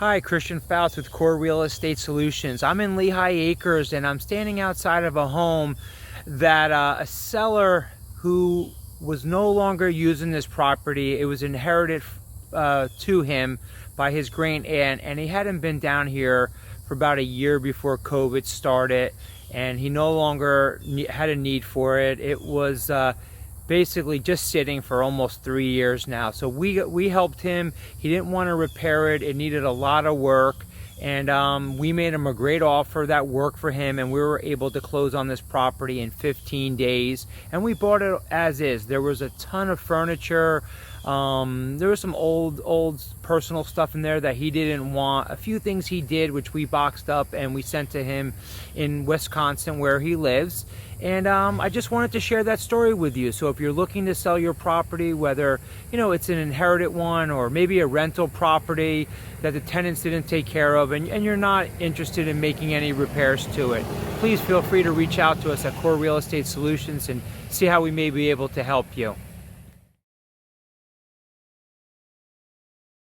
Hi, Christian Fouts with Core Real Estate Solutions. I'm in Lehigh Acres and I'm standing outside of a home that a seller who was no longer using this property, it was inherited to him by his great aunt, and he hadn't been down here for about a year before COVID started, and he no longer had a need for it. It was basically just sitting for almost 3 years now. So we helped him. He didn't want to repair it. It needed a lot of work, and we made him a great offer that worked for him, and we were able to close on this property in 15 days, and we bought it as is. There was a ton of furniture. There was some old personal stuff in there that he didn't want. A few things he did, which we boxed up and we sent to him in Wisconsin where he lives. And I just wanted to share that story with you. So if you're looking to sell your property, whether it's an inherited one or maybe a rental property that the tenants didn't take care of, and you're not interested in making any repairs to it, please feel free to reach out to us at Core Real Estate Solutions and see how we may be able to help you.